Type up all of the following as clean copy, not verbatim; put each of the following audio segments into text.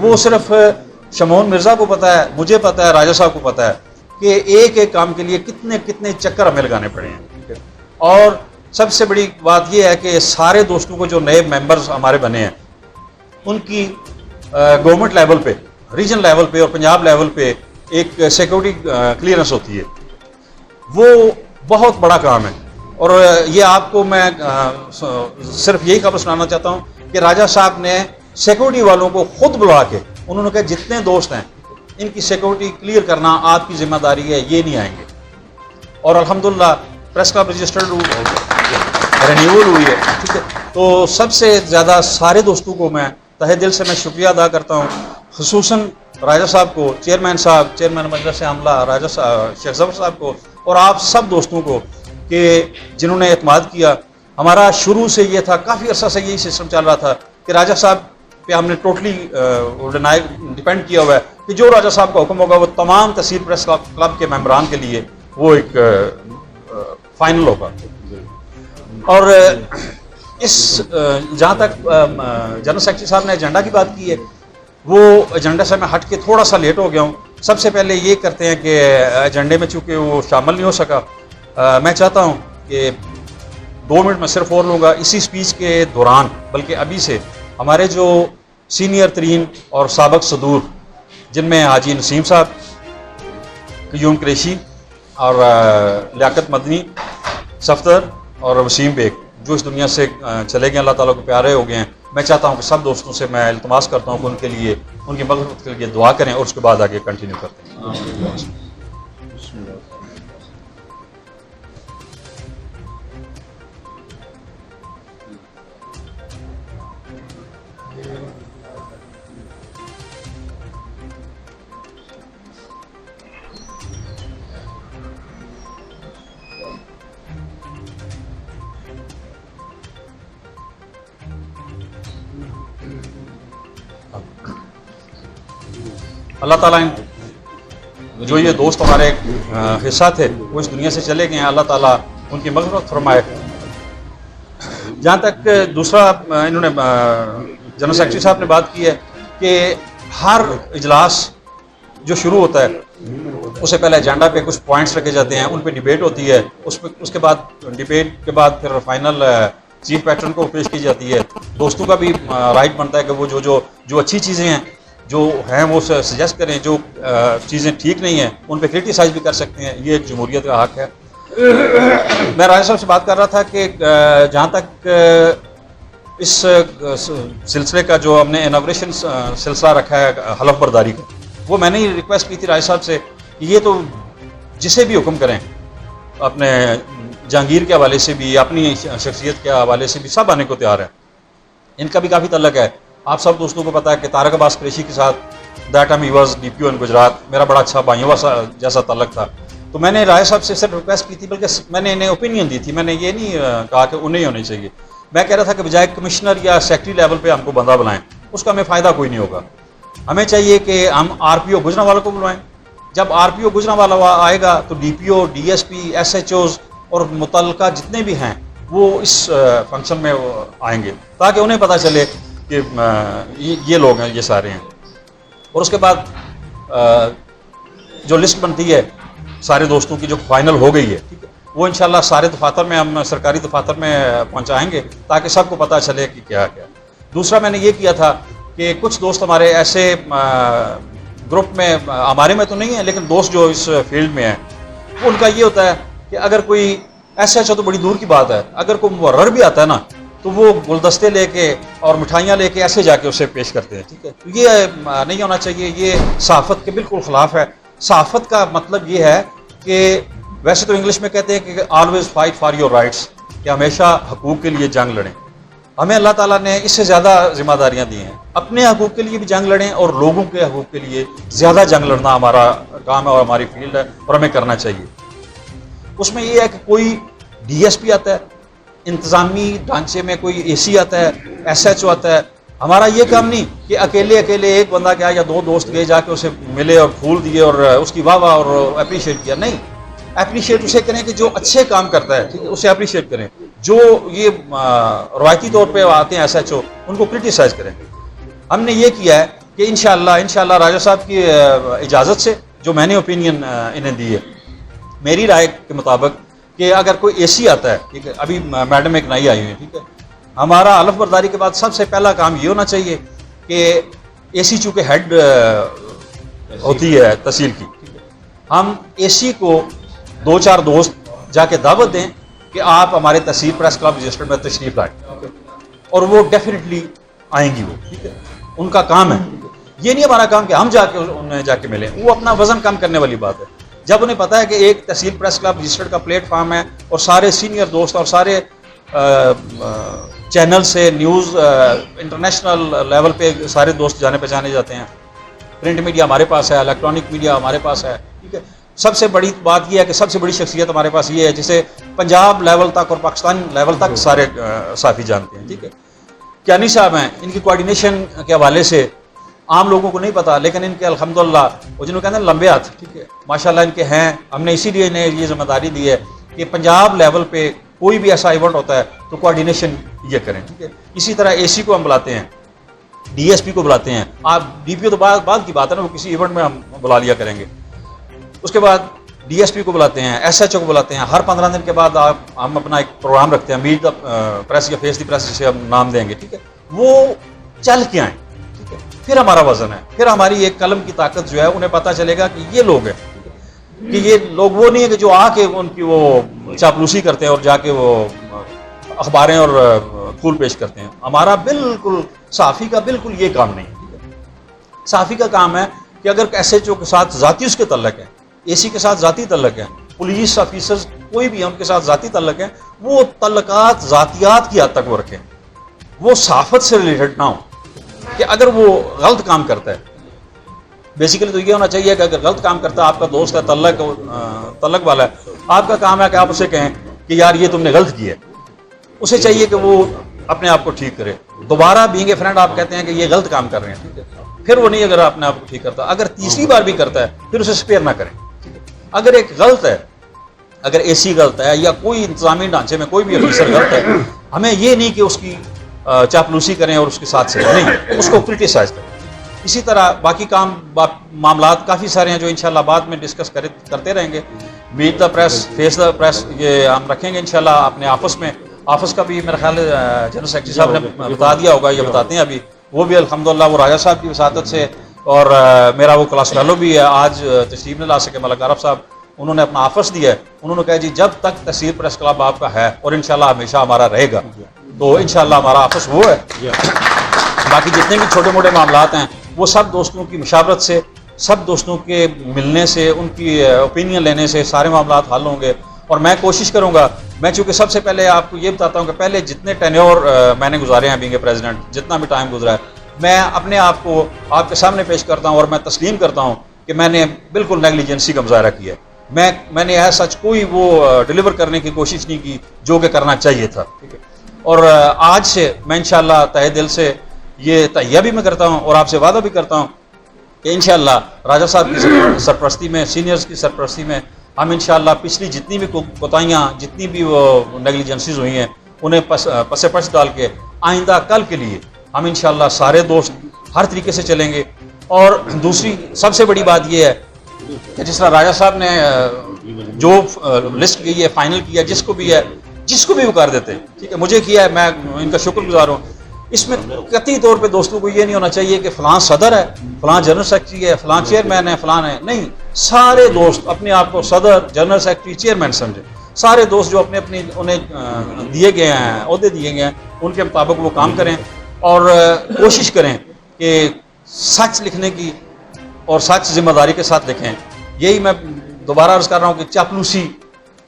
वो सिर्फ शमोन मिर्ज़ा को पता है, मुझे पता है, राजा साहब को पता है कि एक एक काम के लिए कितने कितने चक्कर हमें लगाने पड़े हैं। और सबसे बड़ी बात यह है कि सारे दोस्तों को जो नए मेंबर्स हमारे बने हैं उनकी गवर्नमेंट लेवल पे, रीजन लेवल पे और पंजाब लेवल पे एक सिक्योरिटी क्लियरेंस होती है। वो बहुत बड़ा काम है। और ये आपको मैं सिर्फ यही खबर सुनाना चाहता हूँ कि राजा साहब ने सिक्योरिटी वालों को खुद बुला के उन्होंने कहा जितने दोस्त हैं इनकी सिक्योरिटी क्लियर करना आपकी जिम्मेदारी है, ये नहीं आएंगे। और अल्हम्दुलिल्लाह प्रेस क्लब रजिस्टर्ड रिन्यूअल हुई है, ठीक है। तो सबसे ज़्यादा सारे दोस्तों को मैं तहे दिल से मैं शुक्रिया अदा करता हूँ, खुसूसन राजा साहब को, चेयरमैन साहब, चेयरमैन मजलिस आमला राजा साहब, शेख जफर साहब को, और आप सब दोस्तों को कि जिन्होंने एतमाद किया। हमारा शुरू से ये था, काफ़ी अर्सा से यही सिस्टम चल रहा था कि राजा साहब पे हमने टोटली डिपेंड किया हुआ है कि जो राजा साहब का हुक्म होगा वो तमाम तहसील प्रेस क्लब के मेंबरान के लिए वो एक फाइनल होगा। और इस जहाँ तक जनरल सेक्रेटरी साहब ने एजेंडा की बात की है, वो एजेंडा से मैं हट के थोड़ा सा लेट हो गया हूँ। सबसे पहले ये करते हैं कि एजेंडे में चूँकि वो शामिल नहीं हो सका, मैं चाहता हूँ कि 2 मिनट में सिर्फ और लूँगा इसी स्पीच के दौरान, बल्कि अभी से हमारे जो सीनियर तरीन और साबक सदूर, जिनमें हाजी नसीम साहब, क्यूम कुरैशी और लियाकत मदनी, सफदर और वसीम बेग, जो इस दुनिया से चले गए, अल्लाह ताला को प्यारे हो गए हैं, मैं चाहता हूँ कि सब दोस्तों से मैं इल्तमास करता हूँ कि उनके लिए, उनकी मग़फ़िरत के लिए दुआ करें और उसके बाद आगे कंटिन्यू करते हैं। अल्लाह ताला जो ये दोस्त हमारे हिस्सा थे वो इस दुनिया से चले गए हैं, अल्लाह ताला उनकी मग़फ़िरत फरमाए। जहाँ तक दूसरा इन्होंने जनरल सेक्रेटरी साहब ने बात की है कि हर इजलास जो शुरू होता है उससे पहले एजेंडा पे कुछ पॉइंट्स रखे जाते हैं, उन पे डिबेट होती है, उसके बाद डिबेट के बाद फिर फाइनल चीफ पैटर्न को पेश की जाती है। दोस्तों का भी राइट बनता है कि वो जो अच्छी चीज़ें हैं जो हैं वो सजेस्ट करें, जो चीज़ें ठीक नहीं हैं उन पे क्रिटिसाइज भी कर सकते हैं, ये एक जमहूरियत का हक है। मैं राजा साहब से बात कर रहा था कि जहाँ तक इस सिलसिले का जो हमने इनॉग्रेशन सिलसिला रखा है हलफ बर्दारी का, वो मैंने ही रिक्वेस्ट की थी राजा साहब से कि ये तो जिसे भी हुक्म करें, अपने जहांगीर के हवाले से भी, अपनी शख्सियत के हवाले से भी, सब आने को तैयार है। इनका भी काफ़ी तल्लक है। आप सब दोस्तों को पता है कि तारक अब्बास कुरैशी के साथ that time he was DPO इन गुजरात, मेरा बड़ा अच्छा भाइयों जैसा तल्लक था। तो मैंने राय साहब से सिर्फ रिक्वेस्ट की थी, बल्कि मैंने इन्हें ओपिनियन दी थी, मैंने ये नहीं कहा कि उन्हें ही होनी चाहिए। मैं कह रहा था कि बजाय कमिश्नर या सेक्रेटरी लेवल पे हमको बंदा बुलाएं, उसका हमें फ़ायदा कोई नहीं होगा। हमें चाहिए कि हम RPO गुजरांवाला को बुलवाएं। जब RPO गुजरांवाला आएगा तो DPO, DSP, SHOs और मुतल्लिका जितने भी हैं वो इस फंक्शन में आएंगे, ताकि उन्हें पता चले कि ये लोग हैं, ये सारे हैं। और उसके बाद जो लिस्ट बनती है सारे दोस्तों की जो फाइनल हो गई है, ठीक है, वो इंशाल्लाह सारे दफातर में हम सरकारी दफातर में पहुंचाएंगे ताकि सबको पता चले कि क्या क्या। दूसरा मैंने ये किया था कि कुछ दोस्त हमारे ऐसे ग्रुप में, हमारे में तो नहीं है लेकिन दोस्त जो इस फील्ड में हैं, उनका ये होता है कि अगर कोई ऐसे अच्छा तो बड़ी दूर की बात है, अगर कोई मुवर्रर भी आता है ना तो वो गुलदस्ते लेके और मिठाइयाँ लेके ऐसे जाके उसे पेश करते हैं, ठीक है। तो ये नहीं होना चाहिए, ये सहाफ़त के बिल्कुल ख़िलाफ़ है। सहाफ़त का मतलब ये है कि वैसे तो इंग्लिश में कहते हैं कि always fight for your rights, कि हमेशा हकूक़ के लिए जंग लड़ें। हमें अल्लाह ताला ने इससे ज़्यादा जिम्मेदारियाँ दी हैं, अपने हकूक़ के लिए भी जंग लड़ें और लोगों के हकूक़ के लिए ज़्यादा जंग लड़ना हमारा काम है और हमारी फील्ड है और हमें करना चाहिए। उसमें यह है कि कोई DSP आता है, इंतज़ामी ढांचे में कोई AC आता है, SHO आता है। हमारा ये काम नहीं कि अकेले एक बंदा गया या 2 दोस्त गए जाके उसे मिले और फूल दिए और उसकी वाह और अप्रिशिएट किया। नहीं, अप्रिशिएट उसे करें कि जो अच्छे काम करता है, ठीक है, उसे अप्रिशिएट करें। जो ये रवायती तौर पे आते हैं SHO, उनको क्रिटिसाइज करें। हमने ये किया है कि इंशाअल्लाह राजा साहब की इजाज़त से जो मैंने ओपिनियन इन्हें दी है, मेरी राय के मुताबिक कि अगर कोई एसी आता है, ठीक है, अभी मैडम एक नई आई हुई है, ठीक है, हमारा हलफ बर्दारी के बाद सबसे पहला काम ये होना चाहिए कि एसी चूँकि हेड होती है तहसील की, ठीक है, हम एसी को 2-4 दोस्त जाके दावत दें कि आप हमारे तहसील प्रेस क्लब रजिस्टर्ड में तशरीफ लाएं, ठीक है, और वो डेफिनेटली आएंगी, वो ठीक है, उनका काम है। ये नहीं हमारा काम कि हम जाके उन्हें जाके मिलें, वो अपना वजन कम करने वाली बात है। जब उन्हें पता है कि एक तहसील प्रेस क्लब रजिस्टर्ड का प्लेटफार्म है और सारे सीनियर दोस्त और सारे चैनल से न्यूज़ इंटरनेशनल लेवल पे सारे दोस्त जाने पहचाने जाते हैं, प्रिंट मीडिया हमारे पास है, इलेक्ट्रॉनिक मीडिया हमारे पास है, ठीक है। सबसे बड़ी बात यह है कि सबसे बड़ी शख्सियत हमारे पास ये है जिसे पंजाब लेवल तक और पाकिस्तान लेवल तक सारे साफ़ी जानते हैं, ठीक है। क्यानी साहब हैं, इनकी कोऑर्डिनेशन के हवाले से आम लोगों को नहीं पता, लेकिन इनके अल्हम्दुलिल्लाह वो जिन्होंने कहते हैं लंबे हाथ, ठीक है, माशाल्लाह इनके हैं। हमने इसीलिए इन्हें ये जिम्मेदारी दी है कि पंजाब लेवल पे कोई भी ऐसा इवेंट होता है तो कोऑर्डिनेशन ये करें, ठीक है। इसी तरह एसी को हम बुलाते हैं, डीएसपी को बुलाते हैं, आप डीपीओ तो बाद की बात है ना, वो किसी इवेंट में हम बुला लिया करेंगे। उसके बाद डीएसपी को बुलाते हैं, एसएचओ को बुलाते हैं। हर 15 दिन के बाद हम अपना एक प्रोग्राम रखते हैं, मीट द प्रेस या फेस द प्रेस जिसे हम नाम देंगे, ठीक है। वो चल के आएँ, ठीक है, फिर हमारा वजन है, फिर हमारी एक कलम की ताकत जो है उन्हें पता चलेगा कि ये लोग हैं, कि ये लोग वो नहीं है कि जो आके उनकी वो चापलूसी करते हैं और जाके वो अखबारें और फूल पेश करते हैं। हमारा बिल्कुल साफ़ी का बिल्कुल ये काम नहीं है, ठीक है। साफ़ी का काम है कि अगर एसएचओ के साथ ज़ाती उसके तल्लक है, एसी के साथ ज़ाती तल्लक है, पुलिस ऑफिसर्स कोई भी है उनके साथ ज़ाती तल्लक है, वो तल्लकात ज़ातियात की हद तक वो रखें, वो साफ़त से रिलेटेड ना हो। कि अगर वो गलत काम करता है, बेसिकली तो ये होना चाहिए कि अगर गलत काम करता है, आपका दोस्त है, तल्लक वाला है, आपका काम है कि आप उसे कहें कि यार ये तुमने गलत किया है। उसे चाहिए कि वो अपने आप को ठीक करे। दोबारा बीइंग ए फ्रेंड आप कहते हैं कि ये गलत काम कर रहे हैं, ठीक है, फिर वो नहीं अगर अपने आप को ठीक करता, अगर तीसरी बार भी करता है फिर उसे स्पेयर ना करें, ठीक है। अगर एक गलत है, अगर एसी गलत है या कोई इंतजामी ढांचे में कोई भी ऑफिसर गलत है, हमें ये नहीं कि उसकी चापलूसी करें और उसके साथ से नहीं, उसको क्रिटिसाइज करें। इसी तरह बाकी मामलात काफ़ी सारे हैं जो इंशाल्लाह बाद में डिस्कस करते रहेंगे। Meet the press, face the press, ये हम रखेंगे इंशाल्लाह अपने आपस में। आपस का भी मेरा ख्याल जनरल सेक्रेटरी साहब ने बता दिया होगा, ये बताते हैं अभी, वो भी अल्हम्दुलिल्लाह वो राजा साहब की वसादत से, और मेरा वो क्लास फेलो भी है, आज तशरीफ नहीं ला सके मलक आरफ साहब, उन्होंने अपना आफस दिया है। उन्होंने कहा जी जब तक तहसील प्रेस क्लब आपका है और इंशाल्लाह हमेशा हमारा रहेगा, तो इंशाल्लाह हमारा आपस वो है। बाकी जितने भी छोटे मोटे मामलात हैं वो सब दोस्तों की मुशावरत से, सब दोस्तों के मिलने से, उनकी ओपिनियन लेने से सारे मामलात हल होंगे। और मैं कोशिश करूँगा, मैं चूँकि सबसे पहले आपको ये बताता हूँ कि पहले जितने टेन्योर मैंने गुजारे हैं बीइंग ए प्रेसिडेंट, जितना भी टाइम गुजरा है, मैं अपने आप को आपके सामने पेश करता हूँ और मैं तस्लीम करता हूँ कि मैंने बिल्कुल नेग्लिजेंसी का मुजाहरा किया। मैंने ऐसा सच कोई वो डिलीवर करने की कोशिश नहीं की जो कि करना चाहिए था, ठीक है। और आज से मैं इंशाल्लाह तहे दिल से ये तहिया भी मैं करता हूँ और आपसे वादा भी करता हूँ कि इंशाल्लाह राजा साहब की सरपरस्ती में, सीनियर्स की सरपरस्ती में, हम इंशाल्लाह पिछली जितनी भी कोताहियाँ, जितनी भी वो नेग्लिजेंसीज हुई हैं, उन्हें पसे पश डाल के आइंदा कल के लिए हम इंशाल्लाह सारे दोस्त हर तरीके से चलेंगे। और दूसरी सबसे बड़ी बात यह है कि जिस तरह राजा साहब ने जो लिस्ट की है, फाइनल किया, जिसको भी वो कर देते, ठीक है, मुझे किया है, मैं इनका शुक्रगुजार हूँ। इसमें कतई तौर पे दोस्तों को ये नहीं होना चाहिए कि फलां सदर है, फलां जनरल सेक्रेटरी है, फलां चेयरमैन है, फलां है, नहीं, सारे दोस्त अपने आप को सदर, जनरल सेक्रेटरी, चेयरमैन समझे। सारे दोस्त जो अपने अपनी उन्हें दिए गए हैं, ओहदे दिए गए हैं, उनके मुताबिक वो काम करें और कोशिश करें कि सच लिखने की और सच जिम्मेदारी के साथ लिखें। यही मैं दोबारा अर्ज कर रहा हूँ कि चापलूसी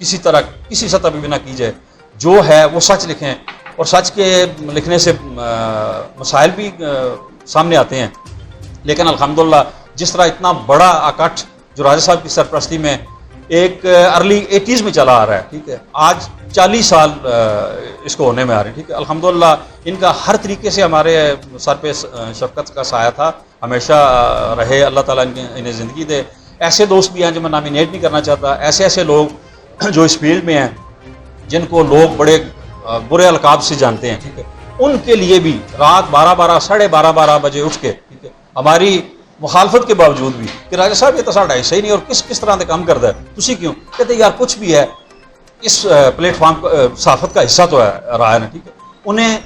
किसी तरह किसी सतह पर भी ना की जाए, जो है वो सच लिखें। और सच के लिखने से मसाइल भी सामने आते हैं, लेकिन अल्हम्दुलिल्लाह जिस तरह इतना बड़ा अकठ जो राजा साहब की सरपरस्ती में एक अर्ली 80s में चला आ रहा है, ठीक है, आज 40 साल इसको होने में आ रहे हैं, ठीक है। अल्हम्दुलिल्लाह इनका हर तरीके से हमारे सर पे शफकत का साया था, हमेशा रहे, अल्लाह ताला इन्हें ज़िंदगी दे। ऐसे दोस्त भी हैं जो मैं नॉमिनेट नहीं करना चाहता, ऐसे लोग जो इस फील्ड में हैं, जिनको लोग बड़े बुरे अलकाब से जानते हैं, ठीक है, उनके लिए भी रात 12-12, 12:30 बजे उठ के, ठीक है, हमारी मुखालफत के बावजूद भी कि राजा साहब ये तो साढ़ा हिस्सा ही नहीं और किस तरह से काम करता है, तुसी क्यों? कहते यार कुछ भी है, इस प्लेटफॉर्म सहाफत का हिस्सा तो है रहा है ना, ठीक है। उन्हें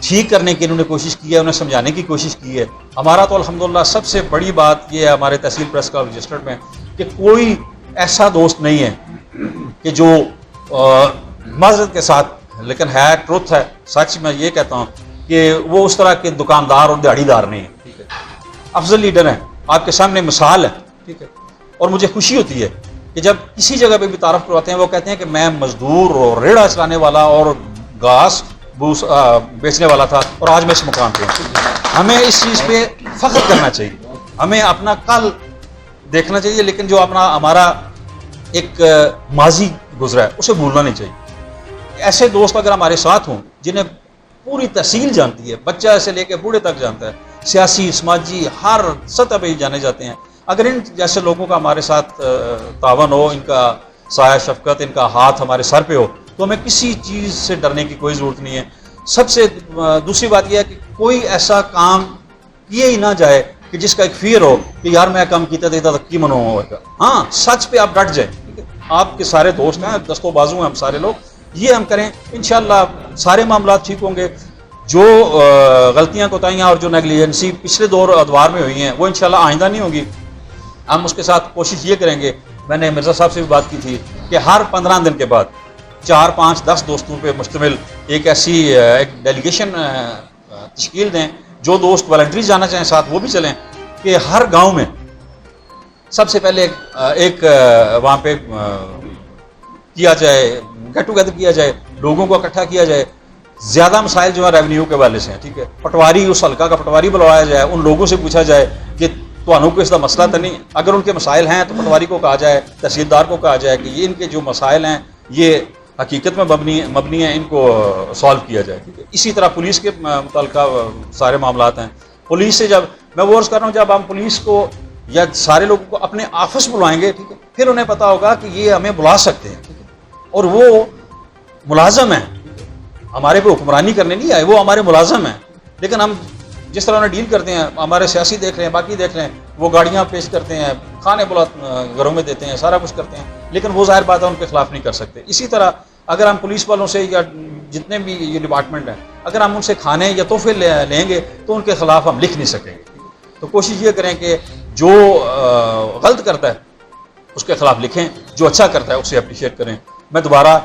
ठीक करने की इन्होंने कोशिश की है, उन्हें समझाने की कोशिश की है। हमारा तो अल्हम्दुलिल्लाह सबसे बड़ी बात यह है हमारे तहसील प्रेस क्लब रजिस्टर्ड में कि कोई ऐसा दोस्त नहीं है कि जो माजरत के साथ, लेकिन है ट्रुथ है, सच मैं ये कहता हूँ कि वो उस तरह के दुकानदार और दिहाड़ीदार नहीं है, ठीक है। अफजल लीडर हैं, आपके सामने मिसाल है, ठीक है। और मुझे खुशी होती है कि जब किसी जगह पे भी तारफ करवाते हैं वो कहते हैं कि मैं मजदूर और रेड़ा चलाने वाला और घास भूस बेचने वाला था और आज मैं इस मुकाम पे हूँ। हमें इस चीज़ पे फख्र करना चाहिए, हमें अपना कल देखना चाहिए, लेकिन जो अपना हमारा एक माजी गुजरा है उसे भूलना नहीं चाहिए। ऐसे दोस्त अगर हमारे साथ हों जिन्हें पूरी तहसील जानती है, बच्चा से लेकर बूढ़े तक जानता है, सियासी समाजी हर सतह पे जाने जाते हैं, अगर इन जैसे लोगों का हमारे साथ तावन हो, इनका साया शफकत, इनका हाथ हमारे सर पे हो, तो हमें किसी चीज़ से डरने की कोई ज़रूरत नहीं है। सबसे दूसरी बात यह है कि कोई ऐसा काम किए ही ना जाए कि जिसका एक फियर हो कि यार मैं काम किया देता की मनो होगा। हाँ, सच पे आप डट जाए, ठीक है। आपके सारे दोस्त हैं, दस्तों बाजू हैं हम सारे लोग, ये हम करें, इंशाल्लाह सारे मामला ठीक होंगे। जो गलतियाँ कोताहियाँ और जो नेग्लिजेंसी पिछले दौर अदवार में हुई हैं वो इंशाल्लाह आइंदा नहीं होगी। हम उसके साथ कोशिश ये करेंगे, मैंने मिर्ज़ा साहब से भी बात की थी कि हर 15 दिन के बाद 4, 5, 10 दोस्तों पे मुश्तमिल एक ऐसी एक डेलीगेशन तश्कील दें। जो दोस्त वॉलंटरी जाना चाहें साथ वो भी चलें, कि हर गांव में सबसे पहले एक वहाँ पे किया जाए, गेट टुगेदर किया जाए, लोगों को इकट्ठा किया जाए। ज़्यादा मसाइल जो है रेवेन्यू के वाले से हैं, ठीक है। पटवारी, उस हल्का का पटवारी बुलवाया जाए, उन लोगों से पूछा जाए कि तो को इसका मसला तो नहीं, अगर उनके मसाइल हैं तो पटवारी को कहा जाए, तहसीलदार को कहा जाए कि ये इनके जो मसाइल हैं ये हकीकत में मबनी है, इनको सॉल्व किया जाए, ठीक है। इसी तरह पुलिस के मुतल्लिका सारे मामलात हैं। पुलिस से जब मैं वो अर्ज़ कर रहा हूँ, जब हम पुलिस को या सारे लोगों को अपने ऑफिस बुलाएंगे, ठीक है, फिर उन्हें पता होगा कि ये हमें बुला सकते हैं, ठीक है, और वो मुलाजम है, हमारे पे हुक्मरानी करने नहीं आए, वो हमारे मुलाजम हैं। लेकिन हम जिस तरह उन्हें डील करते हैं, हमारे सियासी देख रहे हैं, बाकी देख रहे हैं, वो गाड़ियाँ पेश करते हैं, खाने बुला घरों में देते हैं, सारा कुछ करते हैं, लेकिन वो ज़ाहिर बात है उनके खिलाफ नहीं कर सकते। इसी तरह अगर हम पुलिस वालों से या जितने भी ये डिपार्टमेंट हैं, अगर हम उनसे खाने या तोहफे लेंगे तो उनके खिलाफ हम लिख नहीं सकेंगे। तो कोशिश ये करें कि जो गलत करता है उसके खिलाफ लिखें, जो अच्छा करता है उसे अप्रिशिएट करें। मैं दोबारा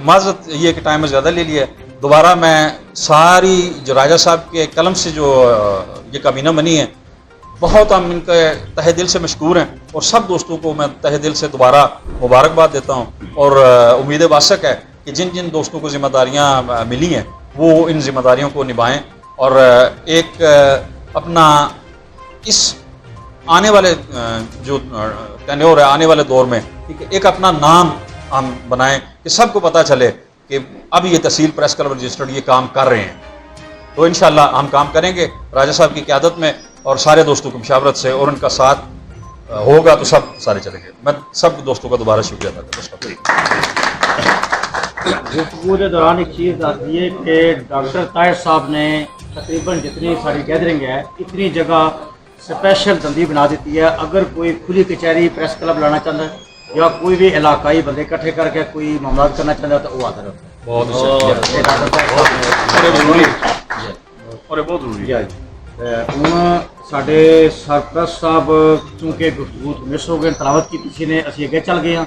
माज़रत ये कि टाइम में ज़्यादा ले लिया, दोबारा मैं सारी जो राजा साहब के कलम से जो ये काबीना बनी है, बहुत हम इनके तहे दिल से मशकूर हैं, और सब दोस्तों को मैं तहे दिल से दोबारा मुबारकबाद देता हूँ। और उम्मीद वासक है कि जिन जिन दोस्तों को जिम्मेदारियाँ मिली हैं वो इन जिम्मेदारियों को निभाएं, और एक अपना इस आने वाले जो टेन्योर है, आने वाले दौर में, ठीक है, एक अपना नाम हम बनाएं कि सबको पता चले कि अब ये तहसील प्रेस क्लब रजिस्टर्ड ये काम कर रहे हैं। तो इंशाल्लाह हम काम करेंगे राजा साहब की क़यादत में और सारे दोस्तों की मुशावरत से, और उनका साथ होगा तो सब सारे चलेंगे। मैं सब दोस्तों का दोबारा शुक्रिया अदा करता हूँ। गुफ्तगू के दौरान एक चीज़ आती है कि डॉक्टर ताहिर साहब ने तकरीबन जितनी सारी गैदरिंग है, इतनी जगह स्पेशल तंदी बना देती है। अगर कोई खुली कचहरी प्रेस क्लब लाना चाहता है या कोई भी इलाकाई बंदे इकट्ठे करके कोई मामला करना चाहता है तो वो आता है। बहुत जरूरी साढ़े सरप्रस्त साहब चूँकि गुफ्तगू मिस हो गए, तलावत की किसी ने असी अगे चल गए हैं।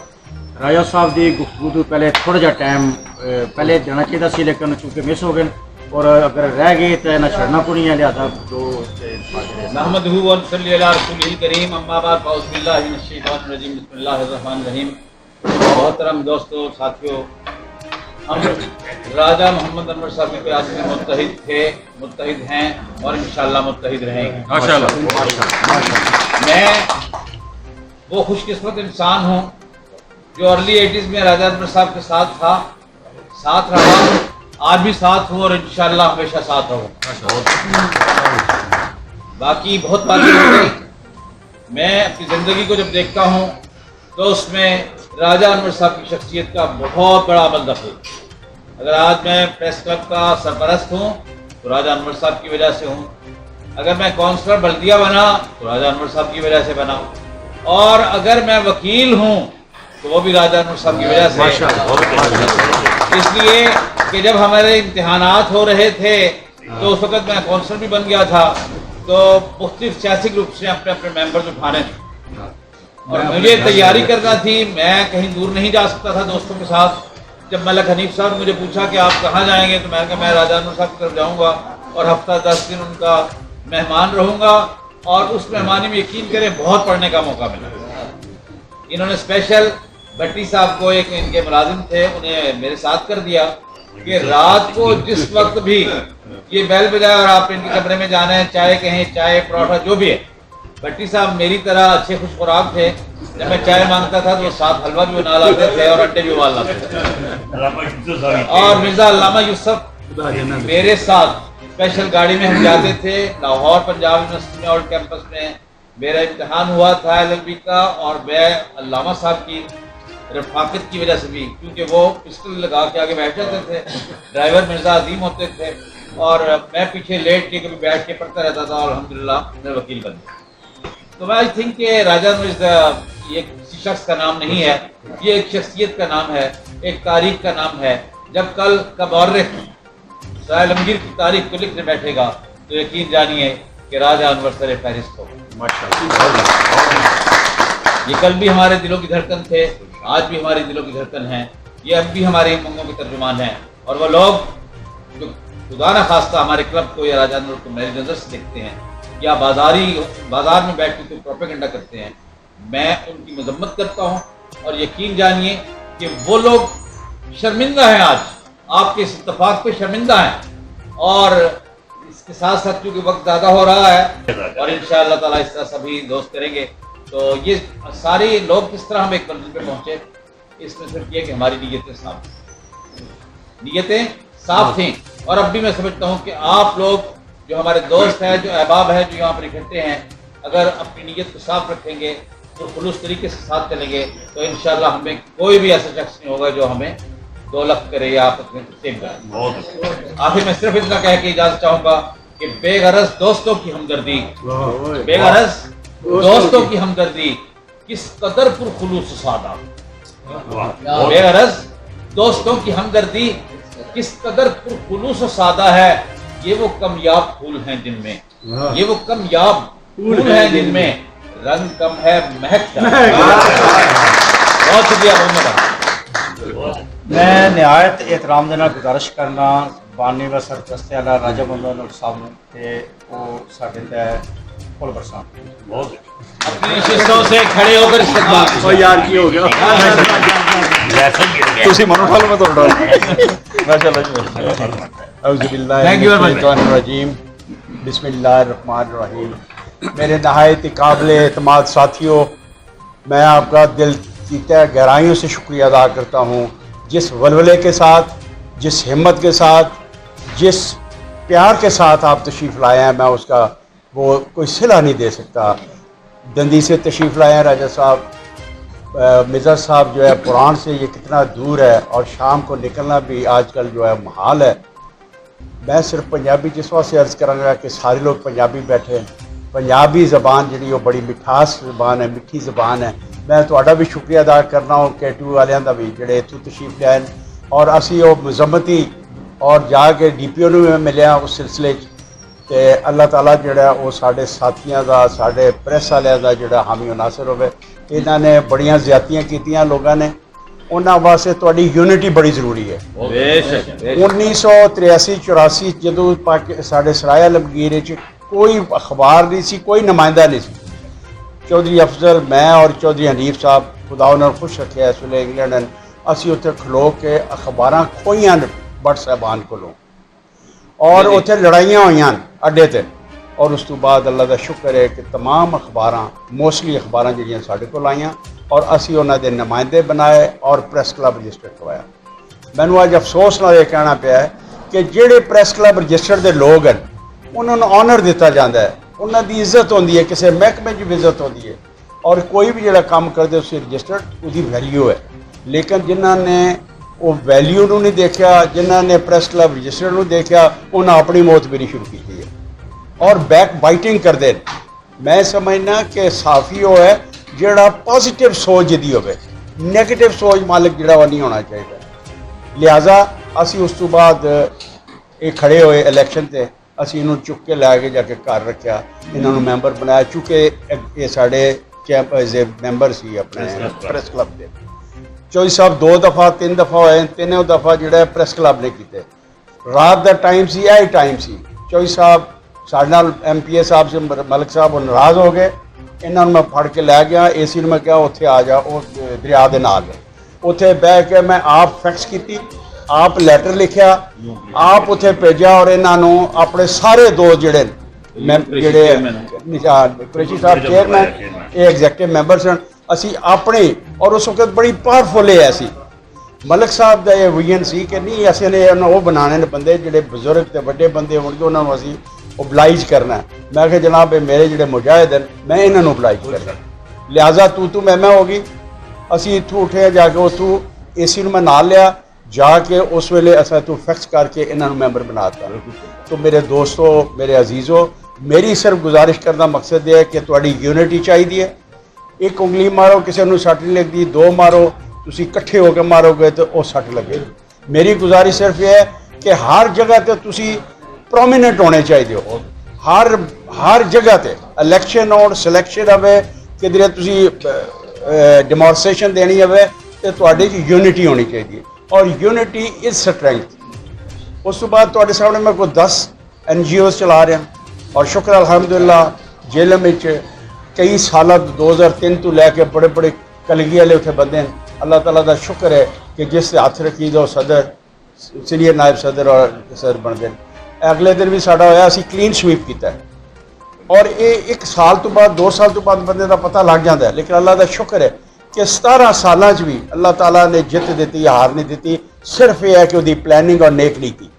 राजा साहब की गुफ्तगू तो पहले थोड़ा जा टाइम पहले जाना चाहिए सी, लेकिन चूँकि मिस हो गए और अगर रह गए तो ना छड़ना पड़ी है, लिहाजा तो मोहतरम दोस्तों, साथियों, हम राजा मोहम्मद अनवर साहब के प्यास में मुत्तहिद थे, मुत्तहिद हैं और इंशाअल्लाह मुत्तहिद रहेंगे। मैं वो खुशकिस्मत इंसान हूँ जो अर्ली 80s में राजा अनवर साहब के साथ था, साथ रहा, आज भी साथ हूँ और इंशाअल्लाह हमेशा साथ रहूँ। बाकी बहुत बातें हो गई, मैं अपनी ज़िंदगी को जब देखता हूँ तो उसमें राजा अनवर साहब की शख्सियत का बहुत बड़ा अमल दखल। अगर आज मैं प्रेस क्लब का सरपरस्त हूँ तो राजा अनवर साहब की वजह से हूँ, अगर मैं काउंसलर बल्दिया बना तो राजा अनवर साहब की वजह से बना, और अगर मैं वकील हूँ तो वो भी राजा अनवर साहब की वजह से। इसलिए कि जब हमारे इम्तिहानात हो रहे थे तो उस वक्त मैं काउंसलर भी बन गया था, तो मुख्तलिफ सियासी ग्रुप से अपने अपने मेंबर्स उठाने थे और मुझे तैयारी करना थी। मैं कहीं दूर नहीं जा सकता था दोस्तों के साथ। जब मलक हनीफ साहब ने मुझे पूछा कि आप कहाँ जाएंगे, तो मैंने कहा मैं राजा अनवर साहब की तरफ जाऊँगा और हफ्ता 10 दिन उनका मेहमान रहूँगा। और उस मेहमानी में यकीन करें बहुत पढ़ने का मौका मिला। इन्होंने स्पेशल भट्टी साहब को, एक इनके मुलाजिम थे, उन्हें मेरे साथ कर दिया कि रात को जिस वक्त भी ये बेल बजाए और आप इनके कमरे में जाना है, चाय कहें, चाय पराठा जो भी है। भट्टी साहब मेरी तरह अच्छे खुश खुराक थे। जब मैं चाय मांगता था तो साथ हलवा भी बना लाते थे और अंडे भी उबाल लाते थे। और मिर्जा अल्लामा यूसुफ मेरे साथ स्पेशल गाड़ी में हम जाते थे लाहौर पंजाब यूनिवर्सिटी में, ओल्ड कैंपस में मेरा इम्तिहान हुआ था LLB का, और मैं अल्लामा साहब की रफाकत की वजह से भी, क्योंकि वो पिस्टल लगा के आगे बैठ जाते थे, ड्राइवर मिर्जा अजीम होते थे और मैं पीछे लेट के कभी बैठ के पढ़ता रहता था और अल्हम्दुलिल्लाह मैं वकील बन गया। तो मैं आई थिंक कि राजा अनवर ये किसी शख्स का नाम नहीं है, ये एक शख्सियत का नाम है, एक तारीख का नाम है। जब कल का मौर्रिख साहिल आलमगीर की तारीख को लिखने बैठेगा तो यकीन जानिए कि राजा अनवर सर फहरिस्त होगा। ये कल भी हमारे दिलों की धड़कन थे, आज भी हमारे दिलों की धड़कन है, ये अब भी हमारे उमंगों के तर्जुमान हैं। और वो लोग जो खुदा न खास्ता हमारे क्लब को या राजा अनवर को मेरी नज़र से देखते हैं या बाजार में बैठ के प्रोपेगेंडा करते हैं, मैं उनकी मजम्मत करता हूँ। और यकीन जानिए कि वो लोग शर्मिंदा हैं, आज आपके इस इत्तेफाक पे शर्मिंदा हैं। और इसके साथ साथ क्योंकि वक्त ज़्यादा हो रहा है और इंशाअल्लाह ताला इस तरह सभी दोस्त करेंगे, तो ये सारे लोग किस तरह हम एक मंजिल पे पहुँचे, इसमें सिर्फ ये कि हमारी नीयतें साफ थी। और अब भी मैं समझता हूँ कि आप लोग जो हमारे दोस्त हैं, जो अहबाब हैं, जो यहाँ पर इकट्ठे हैं, अगर अपनी नीयत को साफ रखेंगे तो खुलूस तरीके से साथ चलेंगे तो इंशाअल्लाह हमें कोई भी ऐसा शख्स नहीं होगा जो हमें दो लख करे या आपस में तकसीम करे। आखिर मैं सिर्फ इतना कह के इजाजत चाहूंगा कि बेगरज दोस्तों की हमदर्दी, बेगरज दोस्तों की हमदर्दी किस कदर पुरखुलूस सादा, बेगरज दोस्तों की हमदर्दी किस कदर पुरखुलूस सादा है। ये वो कमयाब फूल हैं जिनमें, ये वो कमयाब फूल हैं जिनमें रंग कम है, महक कम है। बहुत शुक्रिया मोहम्मद। मैं नहायत एहतराम देना गुजारिश करना बानी व सरपरस्ती आला राजा मोहम्मद साहब ते वो साडे ते फुल बरसात बहुत अपनी शिष्टों से खड़े होकर इस्तेमाल। ओ यार की हो गया तुसी मनो ठालो मैं तो डाल माशाल्लाह। औज़ु बिल्लाहि मिनश शैतानिर रजीम, बिस्मिल्लाहिर रहमानिर रहीम। मेरे नहायत काबिल एतमाद साथियों, मैं आपका दिल की तह गहराइयों से शुक्रिया अदा करता हूँ। जिस वलवले के साथ, जिस हिम्मत के साथ, जिस प्यार के साथ आप तशरीफ़ लाए हैं, मैं उसका वो कोई सिला नहीं दे सकता। दंदी से तशरीफ़ लाए हैं राजा साहब, मिर्ज़ा साहब जो है पुरान से ये कितना दूर है और शाम को निकलना भी आजकल जो है महाल है। मैं सिर्फ पंजाबी जिस वास्ते अर्ज़ करांगा कि सारे लोग पंजाबी बैठे हैं। पंजाबी ज़बान जी वो बड़ी मिठास ज़बान है, मिठी ज़बान है। मैं तुहाडा भी शुक्रिया अदा करना हूँ KTU वालियां दा भी जिहड़े इत्थों तशरीफ़ लिआए और असी वो मजम्मती और जाके DPO नूं भी मिलिया उस सिलसिले ते अल्लाह ताला जिहड़ा वो साडे साथियां दा, साडे प्रेस वालियां दा जिहड़ा हामी व नासिर होवे। इन्हां ने बड़ियां ज़्यादतियां कीतियां लोगों ने, उन्हां वास्ते तुहाडी यूनिटी बड़ी ज़रूरी है। 1983-84 जदों साडे सराय आलमगीर च कोई अखबार नहीं सी, कोई नुमाइंदा नहीं सी। चौधरी अफजल, मैं और चौधरी हनीफ साहब खुदा उन्होंने खुश रखे इस वे इंग्लैंड, असी उत्थे खलो के अखबारां खोईयां बट साहबान कोलों और उत्थे लड़ाइयां हुई अड्डे ते। और उस तो बाद अल्लाह का शुक्र है कि तमाम अखबारां, मोस्टली अखबारां जिहड़ियां साडे कोल आईयां और असी उन्हां दे नुमाइंदे बनाए और प्रेस क्लब रजिस्टर करवाया। मैनूं अज अफसोस नाल ये कहना पिया है कि जिहड़े प्रेस क्लब रजिस्टर दे लोग हैं उन्होंने ऑनर दिता जाता है, उन्होंने इज्जत होती है, किसी महकमे की भी इज्जत होती है और कोई भी जो काम करते उस रजिस्टर्ड उसकी वैल्यू है। लेकिन जिन्होंने वो वैल्यू नहीं देखा, जिन्होंने प्रेस क्लब रजिस्टर्ड देखा, उन्हें अपनी मौत मेरी शुरू की है और बैक बाइटिंग करते हैं। मैं समझना कि साफी वो है ਜਿਹੜਾ पॉजिटिव सोच जिहदी होवे, नैगेटिव सोच मालिक जिहड़ा वो नहीं होना चाहिए। लिहाजा असी उस तो बाद ये खड़े होए इलैक्शन ते असी इन्हूं चुक के लै जाके घर रखा, इन्होंने मैंबर बनाया, चूँकि ये साढ़े चैंप मैंबर सी अपने प्रेस क्लब के। चौधरी साहब 2 दफ़ा 3 दफ़ा होए, 3 दफ़ा जिहड़ा प्रेस क्लब ने कीते। रात का टाइम सी, यही टाइम सी। चौधरी साहब साढ़े नाल MPA साहब से मलिक साहब नाराज़ हो गए, इन्होंने मैं फड़ के लै गया AC में, मैं क्या उत्थे आ जा, उस दरिया के नाल उत्थे बह के मैं आप फैक्स की, आप लैटर लिखा, आप उत्थे भेजा और इन्हों अपने सारे दोस्त जिहड़े जिहड़े कुरैशी साहब चेयरमैन, ये एग्जैक्टिव मैंबर सन, असी अपने और उस वक्त बड़ी पावरफुल है सी। मलिक साहब का यह विजन सी कि नहीं असें ने वो बनाने ने बंदे जिहड़े बजुर्ग ते वड्डे बंदे होणगे उन्होंने असी ओबलाइज करना है। मैं कहा जनाब मेरे जिहड़े मुजाहिद हैं मैं इन्होंने ओबलाइज करना, लिहाजा तू मैं होगी। असी इत्थों उठे जाके उतों AC मैं नाल लिया, जाके उस वेले असा तू फैक्स करके इन्होंने मैंबर बनाता। तो मेरे दोस्तों, मेरे अजीज़ों, मेरी सिर्फ गुजारिश करना मकसद यह है कि तुहाडी यूनिटी चाहिए। एक उंगली मारो किसी को सट नहीं लगती, 2 मारो, तुसी इकट्ठे होकर मारोगे तो वो सट लगेगी। मेरी गुजारिश सिर्फ यह है कि हर जगह ते तुसी प्रोमिनेंट होने चाहिए हो, हर जगह ते इलैक्शन और सिलैक्शन आवे, किधरे तुसी डेमोनस्ट्रेशन देनी आवे तो तुहाडे च यूनिटी होनी चाहिए, और यूनिटी इज स्ट्रेंथ। उस तो बाद तुहाडे सामने मैं कोई 10 NGOs चला रहा, और शुक्र अल्हम्दुलिल्लाह जेल में कई साल 2003 तो लैके बड़े बड़े कलगी वाले उत्थे बंदे हैं। अल्लाह ताला का शुक्र है कि जिस हाथ रखी दो सदर, सीनियर नायब सदर और सदर बनते हैं। अगले दिन भी साड़ा होया, असी क्लीन स्वीप किया, और ये 1 साल तो बाद 2 साल तो बाद बंदे का पता लग जाता है। लेकिन अल्लाह का शुक्र है कि 17 साल भी अल्लाह ताला ने जित दी, हार नहीं दी, सिर्फ यह है कि उसकी प्लैनिंग और नेक नीति।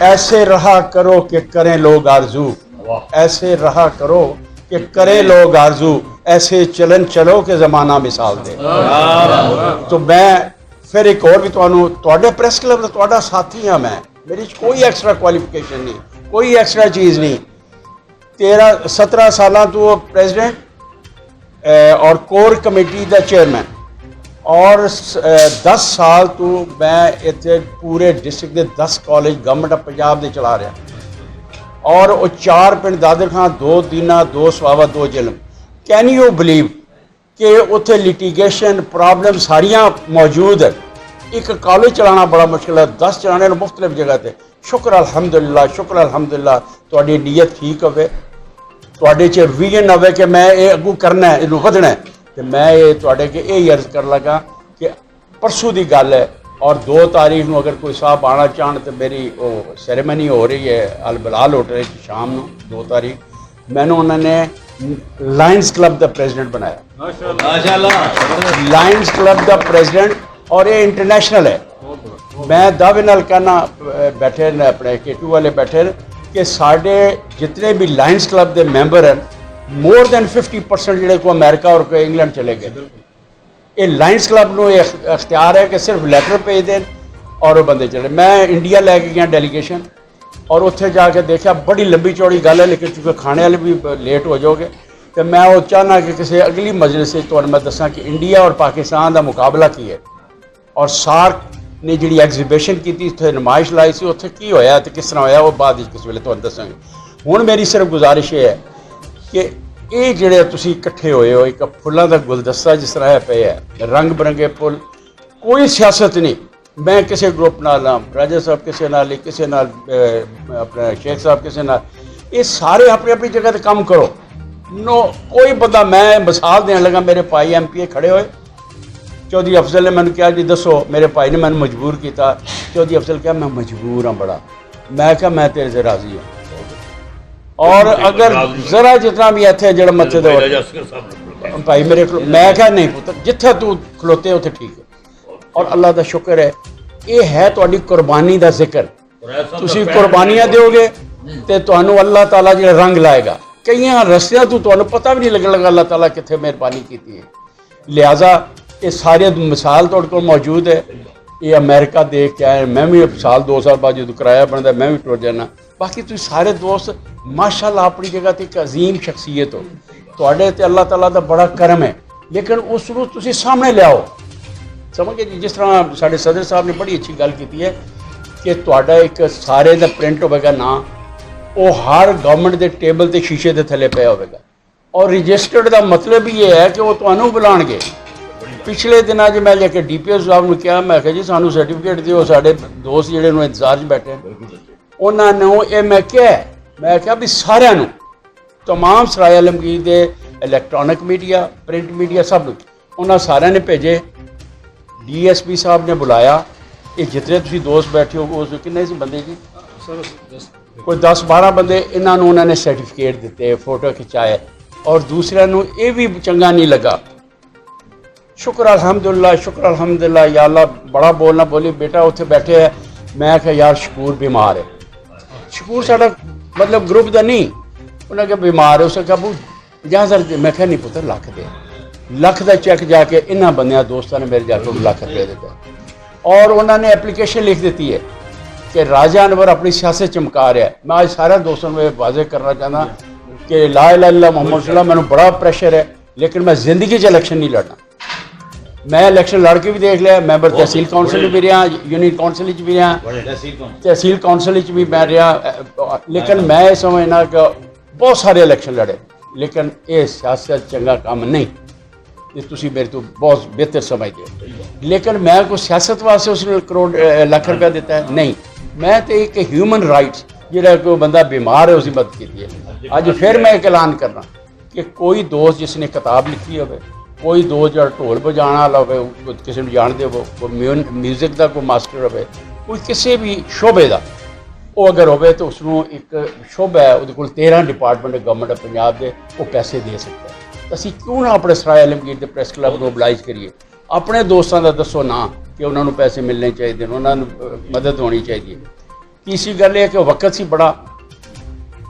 ऐसे रहा करो कि करें लोग आरजू, ऐसे रहा करो कि करें लोग आरजू, ऐसे चलन चलो कि ज़माना मिसाल दे। तो मैं फिर एक और भी तुहाडे प्रेस क्लब का तुहाडा साथी हाँ, मैं मेरी कोई एक्स्ट्रा क्वालिफिकेशन नहीं, कोई एक्स्ट्रा चीज़ नहीं। 17 साल तो प्रेजिडेंट और कोर कमेटी का चेयरमैन, और 10 साल तो मैं इतने पूरे डिस्ट्रिक्ट के 10 कॉलेज गवर्नमेंट ऑफ पंजाब के चला रहा, और वो 4 पिंड दादर खां, 2 दीना, 2 सवावा, 2 जिलम। कैन यू बिलीव कि उत्थे लिटिगेशन प्रॉब्लम सारियां मौजूद है। एक कॉलेज चलाना बड़ा मुश्किल है, 10 चलाने मुख्तलिफ जगह पर। शुक्र अल्हम्दुलिल्लाह, शुक्र अल्हम्दुलिल्लाह तुहाडी नीयत ठीक होवे, तुहाडे च विजन होवे कि मैं ये अगू करना है, इनू वधना है। तो मैं ये तुहाडे के यही अर्ज कर लगा कि परसों की गल है, और 2 तारीख को अगर कोई साहब आना चाहन तो मेरी वो सैरेमनी हो रही है अल बिलाल होटल शाम को 2 तारीख। मैंने उन्होंने लायंस क्लब का प्रेजिडेंट बनाया, लायंस क्लब का प्रेजिडेंट, और ये इंटरनेशनल है। मैं दावे नाल कहना बैठे ने अपने केटू वाले बैठे कि साढ़े जितने भी लायंस क्लब के मैंबर हैं, मोर दैन 50% जोड़े को अमेरिका और कोई इंग्लैंड चले गए। ये लायंस क्लब को अख्तियार है कि सिर्फ लैटर भेज दें और वो बंदे चले। मैं इंडिया लैके गया डेलीगेशन, और उत्थे जाके देखा बड़ी लंबी चौड़ी गल है, लेकिन चूँकि खाने वाले भी लेट हो जाओगे, तो मैं वो चाहना कि किसी अगली मजलिस से तो मैं दसा कि इंडिया और पाकिस्तान का मुकाबला की है, और सार्क ने जी एग्जीबिशन की उत्थे नुमाइश लाई सी, उत्थे की होया तो किस तरह होया वो बाद किस वेले तुहानूं दसांगे। हुण मेरी सिर्फ गुजारिश है कि ये जिहड़े तुसीं इकट्ठे होए हो, एक फुल्लां दा गुलदस्ता जिस तरह है पे है, रंग बिरंगे फुल, कोई सियासत नहीं। मैं किसी ग्रुप नाल हाँ, राजा साहब किसी नाल, किसी नाल अपना शेख साहब किसी नाल, ये सारे अपनी अपनी जगह ते काम करो। नो कोई बंदा, मैं मिसाल देने लगा, मेरे भाई MPA खड़े होए, चौधरी अफजल ने मैंने कहा जी दसो, मेरे भाई ने मैंने मजबूर किया। चौधरी अफजल कहा मैं मजबूर हाँ बड़ा। मैं कहा मैं तेरे से राजी हूँ, और अगर जरा जितना भी इतने जरा मत्थे दे भाई मेरे, मैं कहा नहीं पुत्र जिथे तू खलोते उत्थे ठीक है। और अल्लाह का शुक्र है, ये है तुहाडी कुर्बानी का जिक्र। तुसीं कुर्बानियां दोगे तो तुहानूं अल्लाह ताला जो रंग लाएगा। कई रस्तियां तो तुहानूं पता भी नहीं लगन लगा अल्लाह ताला कित्थे मेहरबानी की है। लिहाजा ये सारे मिसाल तुहाडे कोल मौजूद है। ये अमेरिका देख के आए, मैं भी साल 2 साल बाद जो किराया बनता मैं भी टुर जाना। बाकी तुम सारे दोस्त माशाअल्लाह अपनी जगह ते एक अजीम शख्सियत हो, तुहाडे ते अल्लाह ताला दा बड़ा करम है, लेकिन उसनूं तुसीं सामने लियाओ। समझ गए जी? जिस तरह साडे सदर साहब ने बड़ी अच्छी गल की है कि तुहाडा एक सारे दा प्रिंट होवेगा ना, वो हर गवर्नमेंट के टेबल ते शीशे के थले पिया होवेगा, और रजिस्टर्ड का मतलब ही ये है कि वो तुहानूं बुलाणगे। पिछले दिनों च मैं जाके DPO साहब ने कहा, मैं कहा जी सानू सर्टिफिकेट दिओ, साडे दोस्त जिहड़े नूं इंतजार च बैठे उन्होंने ये मैं क्या भी सारिਆਂ ਨੂੰ तमाम सराय आलमगीर के इलैक्ट्रॉनिक मीडिया प्रिंट मीडिया सब उन्होंने सारिਆਂ ने भेजे। DSP साहब ने बुलाया, ये जितने तुसीं दोस्त बैठे हो उस किन्ने सी बंदे जी, कोई 10-12 बंदे, इन्होंने उन्होंने सर्टिफिकेट दिते, फोटो खिंचाए, और दूसरों को ये भी चंगा नहीं लगा। शुक्र अल्हम्दुलिल्लाह या अल्लाह, बड़ा बोलना बोली बेटा उत्थे बैठे है, मैं कहा यार शकूर बीमार है, शकूर साडा मतलब ग्रुप का नहीं, उन्हें कहा बीमार है, उसने कहा बू 50,000, मैं कहा नहीं पुत्र लख दे, लख का चैक जाके इन्होंने बंद दोस्तों ने मेरे जाके लख रुपये दिता, और उन्होंने एप्लीकेशन लिख दी है कि राजा अनवर अपनी सियासत चमका रहा है। मैं आज सारे दोस्तों में वाजे करना चाहता कि ला इलाहा इल्लल्लाह मुहम्मद रसूलुल्लाह, मैंने बड़ा प्रेशर है, लेकिन मैं जिंदगी च इलेक्शन नहीं लड़ना। मैं इलेक्शन लड़ के भी देख लिया, मैंबर तहसील कौंसल भी रहा, यूनियन कौंसल भी रहा, तहसील कौंसल भी मैं रहा, लेकिन मैं समझना कि बहुत सारे इलेक्शन लड़े, लेकिन ये सियासत चंगा काम नहीं, ये तुसी मेरे तो बहुत बेहतर समझते हो। लेकिन मैं कोई सियासत वास्ते उसने करोड़ लाख रुपया दिता है नहीं, मैं तो एक ह्यूमन राइट्स, जो कोई बंदा बीमार है उसकी मदद की है। अज फिर मैं एक ऐलान करना कि कोई दोस्त जिसने किताब लिखी हो, कोई दोस्त जो ढोल बजाने वाला हो, किसी को जानते हो, कोई म्यूजिक का कोई मास्टर हो, कोई किसी भी शोबे का वो अगर हो तो उसनों एक शोबा है, वो 13 डिपार्टमेंट गवर्नमेंट ऑफ पंजाब के वो पैसे दे सकता है। असीं क्यों ना अपने सराय आलमगीर के प्रेस क्लब को मोबिलाइज करिए, अपने दोस्तों का दसो ना कि उन्होंने पैसे मिलने चाहिए, उन्होंने मदद होनी चाहिए। तीसरी गल है कि वक्त से बड़ा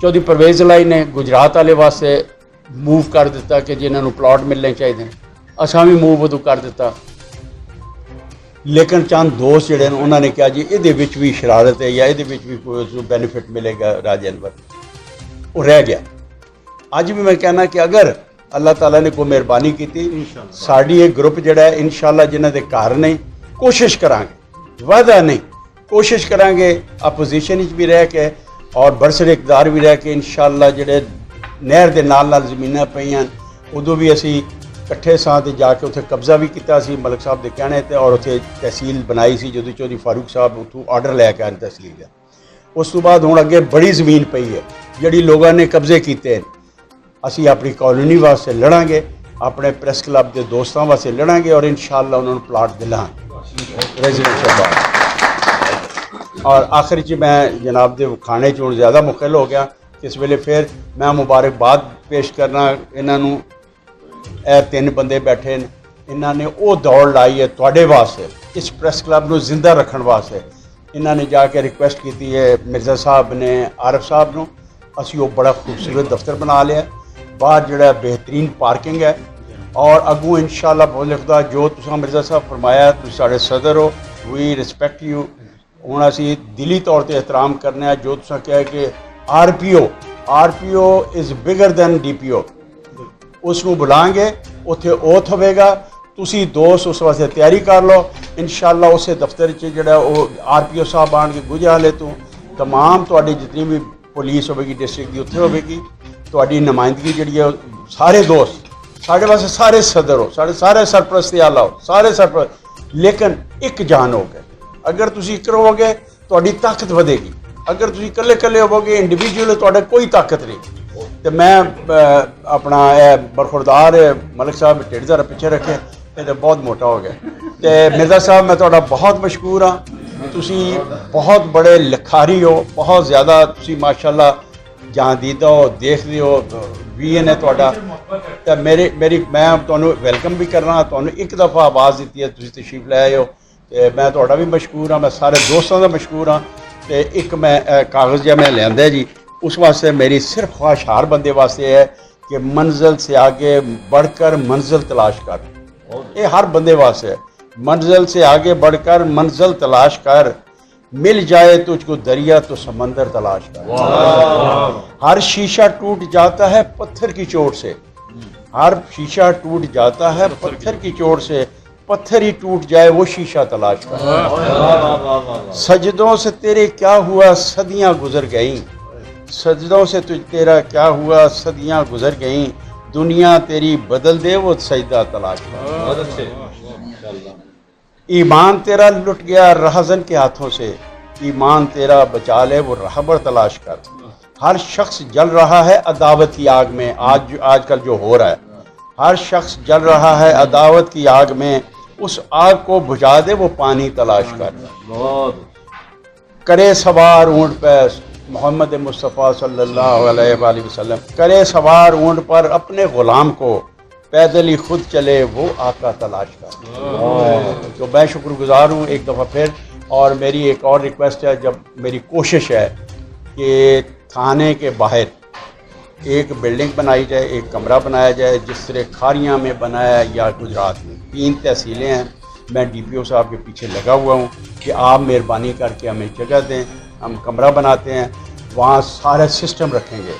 चौधरी परवेज़ लाई ने गुजरात वाले वास्ते मूव कर दिता कि जिन्होंने प्लॉट मिलने चाहिए, असां भी मूव उदू कर दिता, लेकिन चंद दोस्त जिहड़े उन्होंने कहा जी ये भी शरारत है या ये भी कोई बेनीफिट मिलेगा राजा अनवर, वो रह गया। अज भी मैं कहना कि अगर अल्लाह ताला ने कोई मेहरबानी की, साड़ी एक ग्रुप जिहड़ा है इंशाअल्लाह जिन्हां दे घर नहीं, कोशिश करांगे, वादा नहीं, कोशिश करांगे अपोजिशन भी रह के और बरसर इकदार भी रह के इंशाअल्लाह जिहड़े नहर के नाल जमीनां पईयां उदों भी असी इकट्ठे सां ते जाके उत्थे कब्जा भी किया सी मलिक साहब के कहने ते, और उत्थे तहसील बनाई सी जो चौधरी फारूक साहब उत्थों आर्डर लैके आए तहसील का। उस तो बाद हुण अगे बड़ी जमीन पई है जिहड़ी लोगों ने कब्जे किए, असी अपनी कॉलोनी वास्ते लड़ांगे, अपने प्रेस क्लब के दोस्तों वास्ते लड़ांगे, और इंशाअल्लाह उन्होंने प्लाट दिलांगे रेजिडेंशियल। और आखिर च मैं जनाब के खाने च ज़्यादा मुखल हो गया, इस वेले फिर मैं मुबारकबाद पेश करना इन्हों, ए 3 बंदे बैठे हैं, इन्होंने वो दौड़ लाई है तुहाडे वास्ते, इस प्रेस क्लब को जिंदा रखने वास्ते। इन्होंने जाके रिक्वेस्ट की है मिर्ज़ा साहब ने, आरिफ साहब को, असी वो बड़ा खूबसूरत दफ्तर बना लिया, बाहर जो बेहतरीन पार्किंग है, और अगू इंशाअल्लाह बोले खुदा जो तुसां मिर्ज़ा साहब फरमाया, तुसीं साडे सदर हो, वी रिस्पैक्ट यू, हुण असी दिली तौर पर एहतराम करने, जो तुसां कहा कि RPO is bigger than DPO, उसनूं बुलाएंगे, उत्थे ओथ होवेगा, तुसी दोस्त उस वास्ते तैयारी कर लो, इंशाअल्लाह उस दफ्तर जोड़ा वो RPO साहब आन के गुजराले तो तमाम तुहाडी जितनी भी पुलिस होगी डिस्ट्रिक्ट की उत्थे होगी, तुहाडी नुमाइंदगी जिहड़ी है सारे दोस्त साढ़े वास्ते सारे सदर हो, सारे सरप्रस्त आला हो, सारे सरप्रस्त, लेकिन एक जान हो गए। अगर तुसी एक रहोगे तुहाडी ताकत वधेगी, अगर तुसी कल्ले कल्ले होवोगे इंडिविजुअल तुहाडे कोई ताकत नहीं। तो मैं अपना बरखुरदार मलिक साहब ढिड ज़रा पिछे रखे, ये तो बहुत मोटा हो गया। तो मिर्ज़ा साहब मैं तुहाडा बहुत मशहूर हाँ, तुसी बहुत बड़े लिखारी हो, बहुत ज़्यादा तुसी माशाअल्लाह जहांदीदा हो, देखते हो, VN है तुहाडा। तो मैं तुहानू वेलकम भी करना, तुहानू एक दफ़ा आवाज़ दी है, तुसी तशरीफ ले आए हो, तो मैं तुहाडा भी मशहूर हाँ, मैं सारे दोस्तों का मशहूर हाँ। तो एक मैं कागज़ जहा मैं लिया जी, उस वास्ते मेरी सिर्फ ख्वाहिश हर बंदे वास्ते है कि मंजिल से आगे बढ़कर मंजिल तलाश कर, ये हर बंदे वास्ते है, मंजिल से आगे बढ़कर मंजिल तलाश कर, मिल जाए तुझको दरिया तो समंदर तलाश कर। हर शीशा टूट जाता है पत्थर की चोट से, हर शीशा टूट जाता है पत्थर की चोट से, पत्थर ही टूट जाए वो शीशा तलाश कर। सजदों से तेरे क्या हुआ सदियां गुजर गईं, सजदों से तुझ तेरा क्या हुआ सदियां गुजर गईं, दुनिया तेरी बदल दे वो सजदा तलाश कर। ईमान तेरा लुट गया रहज़न के हाथों से, ईमान तेरा बचा ले वो रहबर तलाश कर। हर शख्स जल रहा है अदावत की आग में, आजकल जो हो रहा है, हर शख्स जल रहा है अदावत की आग में, उस आग को बुझा दे वो पानी तलाश कर। करे सवार ऊँट पर मोहम्मद मुस्तफ़ा सल्लल्लाहु अलैहि वसल्लम, करे सवार ऊँट पर अपने ग़ुलाम को, पैदल ही खुद चले वो आका तलाश कर। तो मैं शुक्रगुजार हूँ एक दफ़ा फिर। और मेरी एक और रिक्वेस्ट है, जब मेरी कोशिश है कि थाने के बाहर एक बिल्डिंग बनाई जाए, एक कमरा बनाया जाए, जिस तरह खारियाँ में बनाया या गुजरात में 3 तहसीलें हैं। मैं DPO साहब के पीछे लगा हुआ हूँ कि आप मेहरबानी करके हमें जगह दें, हम कमरा बनाते हैं, वहाँ सारा सिस्टम रखेंगे,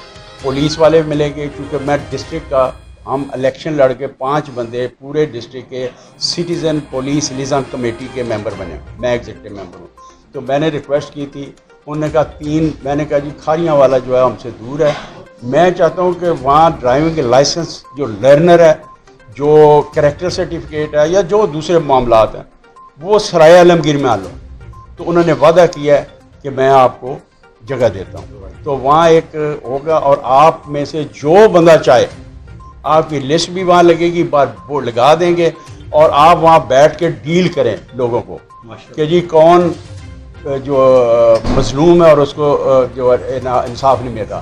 पुलिस वाले भी मिलेंगे, क्योंकि मैं डिस्ट्रिक्ट का, हम इलेक्शन लड़ के 5 बंदे पूरे डिस्ट्रिक्ट के सिटीज़न पुलिस लिज़न कमेटी के मेंबर बने, मैं एग्जीक्यूटिव मेंबर हूँ। तो मैंने रिक्वेस्ट की थी, उन्होंने कहा 3, मैंने कहा जी खारियाँ वाला जो है हमसे दूर है, मैं चाहता हूँ कि वहाँ ड्राइविंग लाइसेंस जो लर्नर है, जो कैरेक्टर सर्टिफिकेट है या जो दूसरे मामलात हैं, वो सराय आलमगीर में आ लो। तो उन्होंने वादा किया है कि मैं आपको जगह देता हूँ, तो वहाँ एक होगा, और आप में से जो बंदा चाहे, आपकी लिस्ट भी वहाँ लगेगी, बार वो लगा देंगे, और आप वहाँ बैठ के डील करें लोगों को कि जी कौन जो मजलूम है और उसको जो इंसाफ नहीं मिल रहा।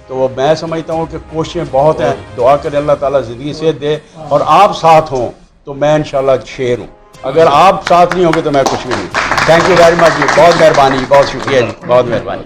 तो मैं समझता हूँ कि कोशिशें बहुत हैं, दुआ करें अल्लाह ताला ज़िंदगी से दे, और आप साथ हों तो मैं इंशाल्लाह शेर हूँ, अगर आप साथ नहीं होंगे तो मैं कुछ भी नहीं। थैंक यू वेरी मच जी, बहुत मेहरबानी, बहुत शुक्रिया जी, बहुत मेहरबानी।